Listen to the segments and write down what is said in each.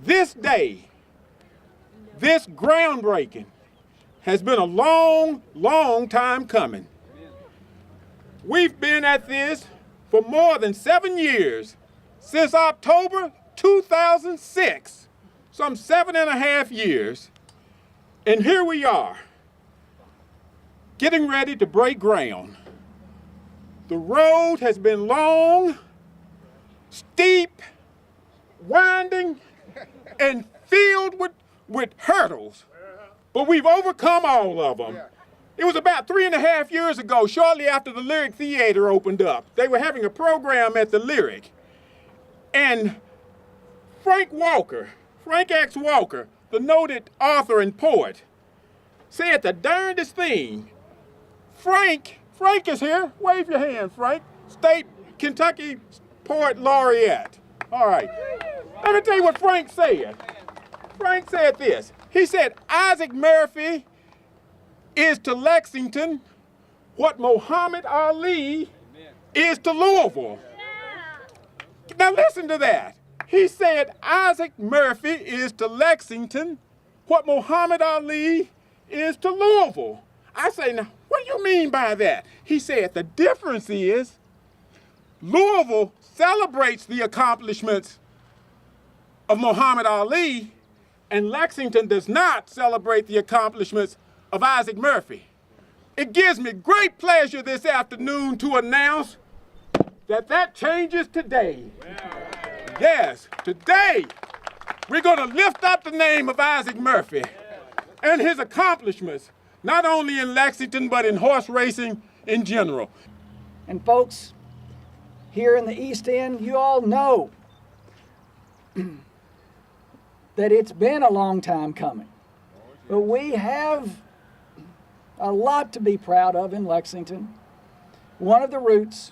This day, this groundbreaking has been a long, long time coming. We've been at this for more than 7 years, since October 2006, some 7.5 years. And here we are, getting ready to break ground. The road has been long, steep, winding, and filled with hurdles, but we've overcome all of them. It was about 3.5 years ago, shortly after the Lyric Theater opened up. They were having a program at the Lyric, and Frank X. Walker, the noted author and poet, said the darndest thing. Frank is here. Wave your hand, Frank. State Kentucky Poet Laureate. All right. Let me tell you what Frank said. Frank said this. He said, Isaac Murphy is to Lexington what Muhammad Ali is to Louisville. Now listen to that. He said, Isaac Murphy is to Lexington what Muhammad Ali is to Louisville. I say, now, what do you mean by that? He said, the difference is Louisville celebrates the accomplishments of Muhammad Ali, and Lexington does not celebrate the accomplishments of Isaac Murphy. It gives me great pleasure this afternoon to announce that changes today. Yes, today we're going to lift up the name of Isaac Murphy and his accomplishments, not only in Lexington, but in horse racing in general. And folks, here in the East End, you all know that it's been a long time coming. But we have a lot to be proud of in Lexington. One of the roots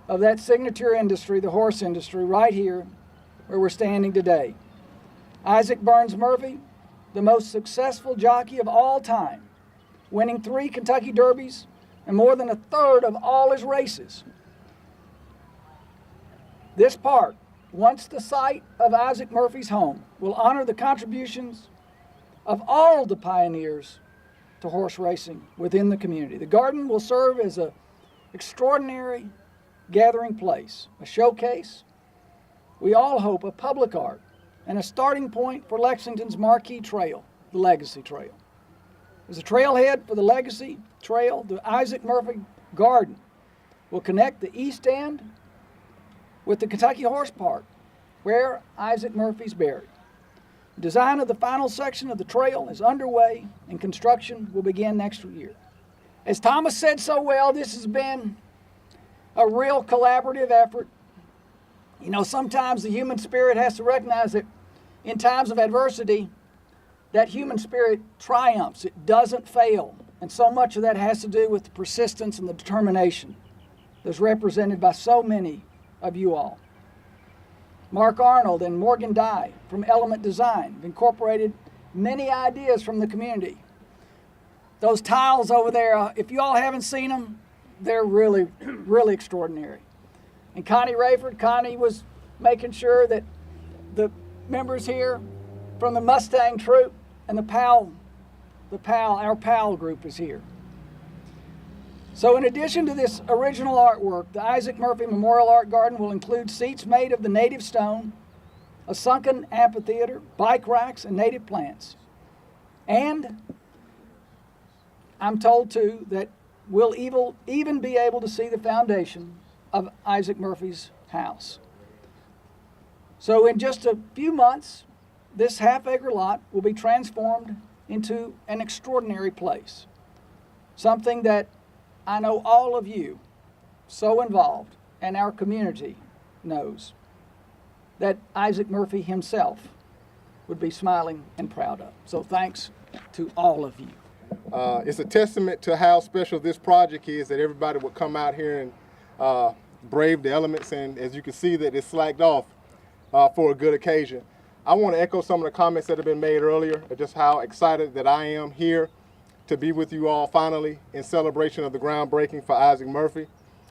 of that signature industry, the horse industry, right here where we're standing today. Isaac Burns Murphy, the most successful jockey of all time, winning 3 Kentucky Derbies and more than 1/3 of all his races. This park, once the site of Isaac Murphy's home, will honor the contributions of all the pioneers to horse racing within the community. The garden will serve as an extraordinary gathering place, a showcase, we all hope a public art, and a starting point for Lexington's marquee trail, the Legacy Trail. As a trailhead for the Legacy Trail, the Isaac Murphy Garden will connect the East End with the Kentucky Horse Park, where Isaac Murphy's buried. The design of the final section of the trail is underway, and construction will begin next year. As Thomas said so well, this has been a real collaborative effort. You know, sometimes the human spirit has to recognize that in times of adversity, that human spirit triumphs. It doesn't fail. And so much of that has to do with the persistence and the determination that's represented by so many of you all. Mark Arnold and Morgan Dye from Element Design have incorporated many ideas from the community. Those tiles over there, if you all haven't seen them, they're really, really extraordinary. And Connie Rayford, Connie was making sure that the members here from the Mustang Troop and our PAL group is here. So in addition to this original artwork, the Isaac Murphy Memorial Art Garden will include seats made of the native stone, a sunken amphitheater, bike racks, and native plants. And I'm told too that we'll even be able to see the foundation of Isaac Murphy's house. So in just a few months, this half-acre lot will be transformed into an extraordinary place. Something that I know all of you so involved and our community knows that Isaac Murphy himself would be smiling and proud of. So thanks to all of you. It's a testament to how special this project is that everybody would come out here and brave the elements, and as you can see that it's slacked off for a good occasion. I want to echo some of the comments that have been made earlier, just how excited that I am here to be with you all finally in celebration of the groundbreaking for Isaac Murphy.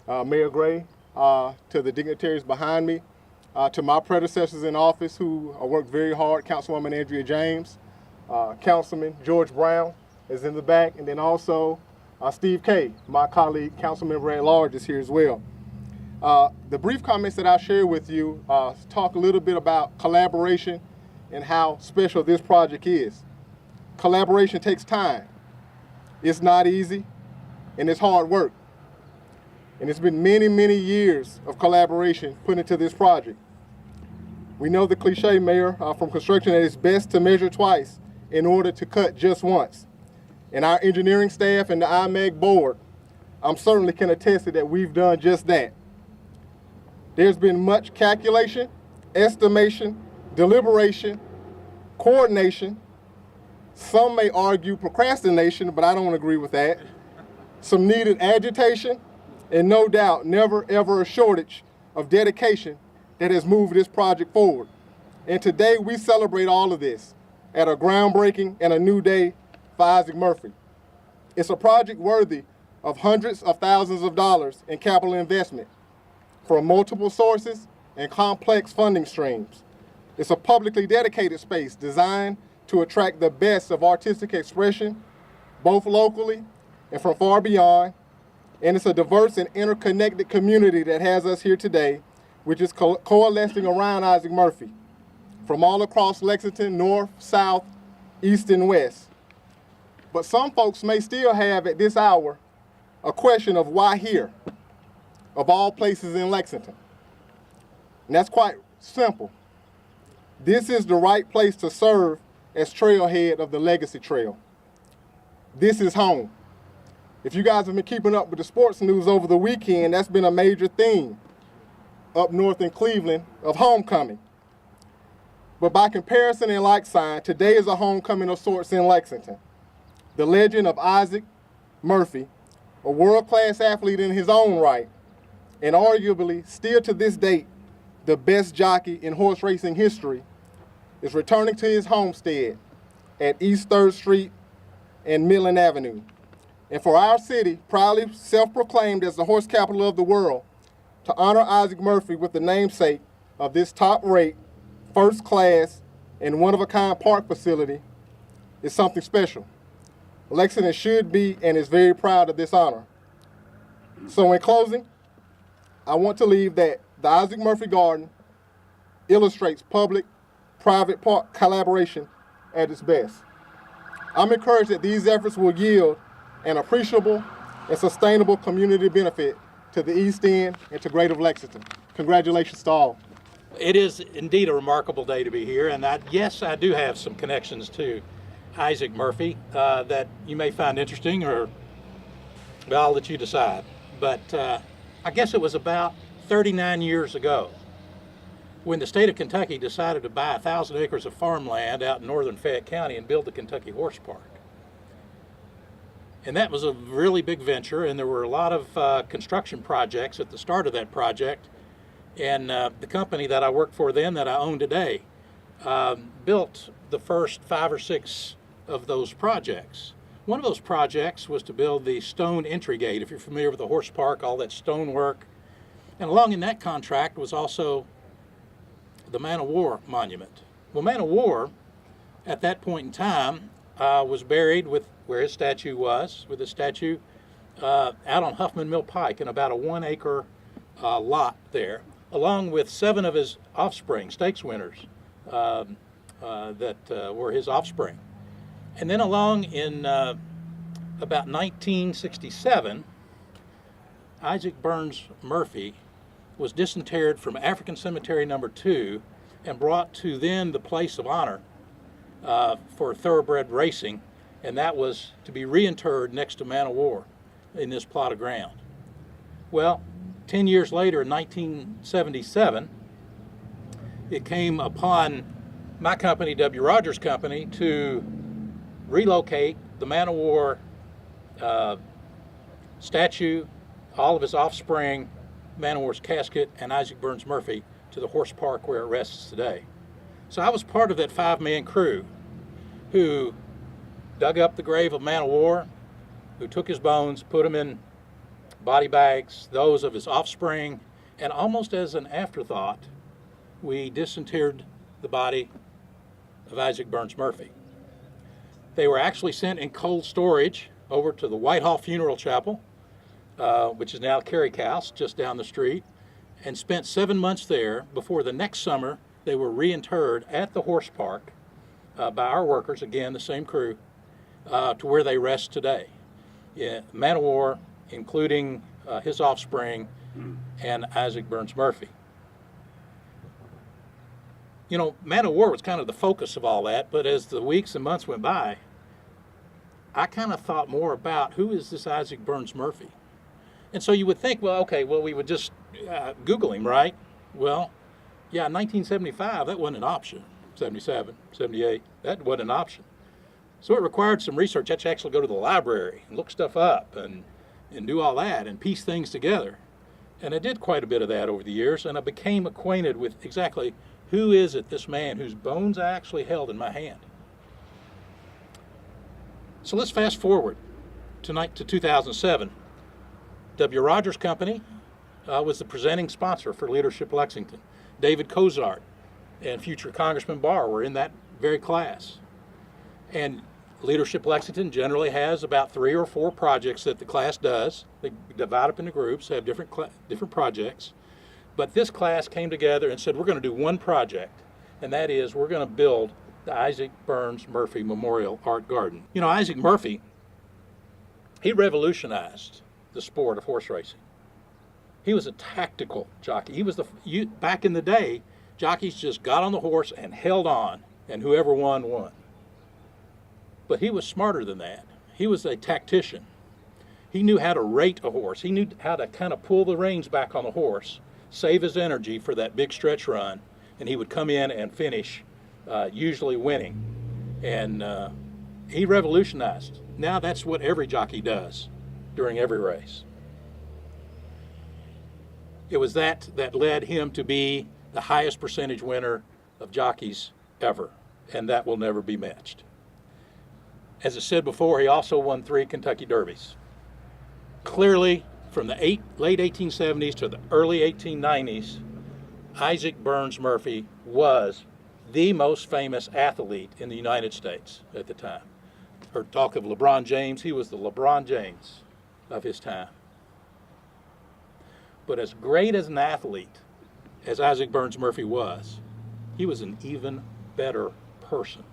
Mayor Gray, to the dignitaries behind me, to my predecessors in office who worked very hard, Councilwoman Andrea James, Councilman George Brown is in the back, and then also Steve Kay, my colleague, Councilmember at Large, is here as well. The brief comments that I'll share with you talk a little bit about collaboration and how special this project is. Collaboration takes time. It's not easy, and it's hard work. And it's been many, many years of collaboration put into this project. We know the cliche, Mayor, from construction, that it's best to measure twice in order to cut just once. And our engineering staff and the IMEG board, I'm certainly can attest to that we've done just that. There's been much calculation, estimation, deliberation, coordination. Some may argue procrastination, but I don't agree with that. Some needed agitation, and no doubt, never ever a shortage of dedication that has moved this project forward. And today we celebrate all of this at a groundbreaking and a new day for Isaac Murphy. It's a project worthy of hundreds of thousands of dollars in capital investment from multiple sources and complex funding streams. It's a publicly dedicated space designed to attract the best of artistic expression, both locally and from far beyond. And it's a diverse and interconnected community that has us here today, which is coalescing around Isaac Murphy from all across Lexington, north, south, east, and west. But some folks may still have at this hour a question of why here, of all places in Lexington. And that's quite simple. This is the right place to serve as trailhead of the Legacy Trail. This is home. If you guys have been keeping up with the sports news over the weekend, that's been a major theme up north in Cleveland of homecoming. But by comparison and like sign, today is a homecoming of sorts in Lexington. The legend of Isaac Murphy, a world-class athlete in his own right, and arguably still to this date, the best jockey in horse racing history, is returning to his homestead at East 3rd Street and Midland Avenue. And for our city, proudly self-proclaimed as the horse capital of the world, to honor Isaac Murphy with the namesake of this top-rate, first-class, and one-of-a-kind park facility is something special. Lexington should be and is very proud of this honor. So in closing, I want to leave that the Isaac Murphy Garden illustrates public-private park collaboration at its best. I'm encouraged that these efforts will yield an appreciable and sustainable community benefit to the East End and to Greater Lexington. Congratulations to all. It is indeed a remarkable day to be here, and yes, I do have some connections to Isaac Murphy that you may find interesting, or well, I'll let you decide. But I guess it was about 39 years ago when the state of Kentucky decided to buy 1,000 acres of farmland out in northern Fayette County and build the Kentucky Horse Park. And that was a really big venture, and there were a lot of construction projects at the start of that project. And the company that I worked for then, that I own today, built the first 5 or 6 of those projects. One of those projects was to build the stone entry gate. If you're familiar with the horse park, all that stone work. And along in that contract was also the Man of War monument. Well, Man of War, at that point in time, was buried with where his statue was, with his statue out on Huffman Mill Pike in about a 1-acre lot there, along with 7 of his offspring, stakes winners, that were his offspring. And then along in about 1967, Isaac Burns Murphy was disinterred from African Cemetery number 2 and brought to then the place of honor for thoroughbred racing, and that was to be reinterred next to Man of War in this plot of ground. Well, 10 years later, in 1977, it came upon my company, W. Rogers Company, to relocate the Man of War statue, all of his offspring, Man of War's casket, and Isaac Burns Murphy to the horse park where it rests today. So I was part of that 5-man crew who dug up the grave of Man of War, who took his bones, put them in body bags, those of his offspring, and almost as an afterthought, we disinterred the body of Isaac Burns Murphy. They were actually sent in cold storage over to the Whitehall Funeral Chapel, which is now Carrick House, just down the street, and spent 7 months there before the next summer they were reinterred at the horse park by our workers, again, the same crew, to where they rest today. Yeah, man of war, including his offspring and Isaac Burns Murphy. You know, man of war was kind of the focus of all that, but as the weeks and months went by, I kind of thought more about who is this Isaac Burns Murphy? And so you would think, well, okay, well, we would just Google him, right? Well, yeah, 1975, that wasn't an option. 77, 78, that wasn't an option. So it required some research. I had to actually go to the library and look stuff up and do all that and piece things together. And I did quite a bit of that over the years, and I became acquainted with exactly who is it, this man whose bones I actually held in my hand. So let's fast forward tonight to 2007. W. Rogers Company was the presenting sponsor for Leadership Lexington. David Cozart and future Congressman Barr were in that very class. And Leadership Lexington generally has about 3 or 4 projects that the class does. They divide up into groups, they have different projects. But this class came together and said, we're going to do one project, and that is we're going to build the Isaac Burns Murphy Memorial Art Garden. You know, Isaac Murphy, he revolutionized the sport of horse racing. He was a tactical jockey. He was back in the day, jockeys just got on the horse and held on, and whoever won, won. But he was smarter than that. He was a tactician. He knew how to rate a horse. He knew how to kind of pull the reins back on the horse, save his energy for that big stretch run, and he would come in and finish, usually winning. And he revolutionized. Now that's what every jockey does during every race. It was that led him to be the highest percentage winner of jockeys ever, and that will never be matched. As I said before, he also won 3 Kentucky Derbies. Clearly, from the late 1870s to the early 1890s, Isaac Burns Murphy was the most famous athlete in the United States at the time. Heard talk of LeBron James. He was the LeBron James of his time. But as great as an athlete as Isaac Burns Murphy was, he was an even better person.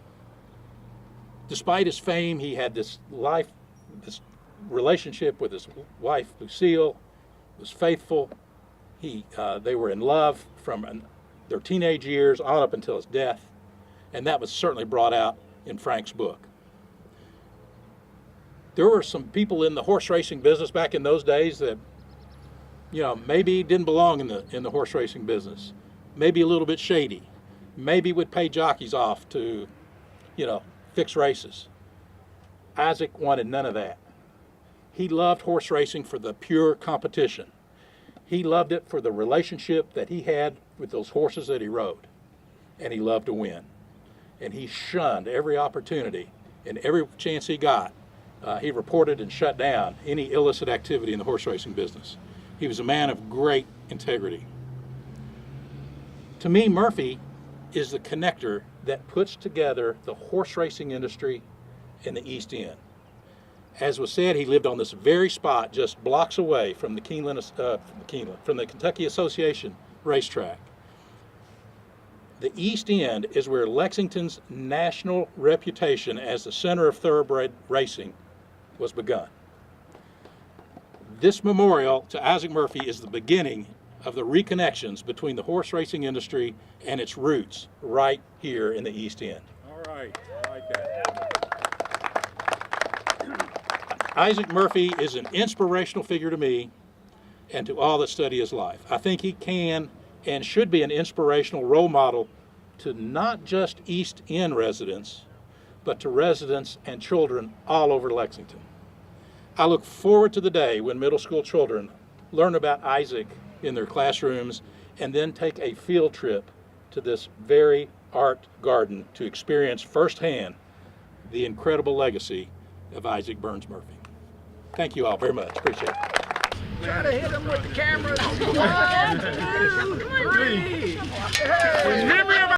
Despite his fame, he had this relationship with his wife, Lucille, was faithful. They were in love from their teenage years on up until his death, and that was certainly brought out in Frank's book. There were some people in the horse racing business back in those days that, you know, maybe didn't belong in the horse racing business, maybe a little bit shady, maybe would pay jockeys off to, you know, fix races. Isaac wanted none of that. He loved horse racing for the pure competition. He loved it for the relationship that he had with those horses that he rode, and he loved to win. And he shunned every opportunity, and every chance he got, he reported and shut down any illicit activity in the horse racing business. He was a man of great integrity. To me, Murphy is the connector that puts together the horse racing industry in the East End. As was said, he lived on this very spot just blocks away from the from the Kentucky Association racetrack. The East End is where Lexington's national reputation as the center of thoroughbred racing was begun. This memorial to Isaac Murphy is the beginning of the reconnections between the horse racing industry and its roots right here in the East End. All right, I like that. Isaac Murphy is an inspirational figure to me and to all that study his life. I think he can and should be an inspirational role model to not just East End residents, but to residents and children all over Lexington. I look forward to the day when middle school children learn about Isaac in their classrooms and then take a field trip to this very art garden to experience firsthand the incredible legacy of Isaac Burns Murphy. Thank you all very much. Appreciate it. Try to hit them with the camera. 1, 2, 3. Hey.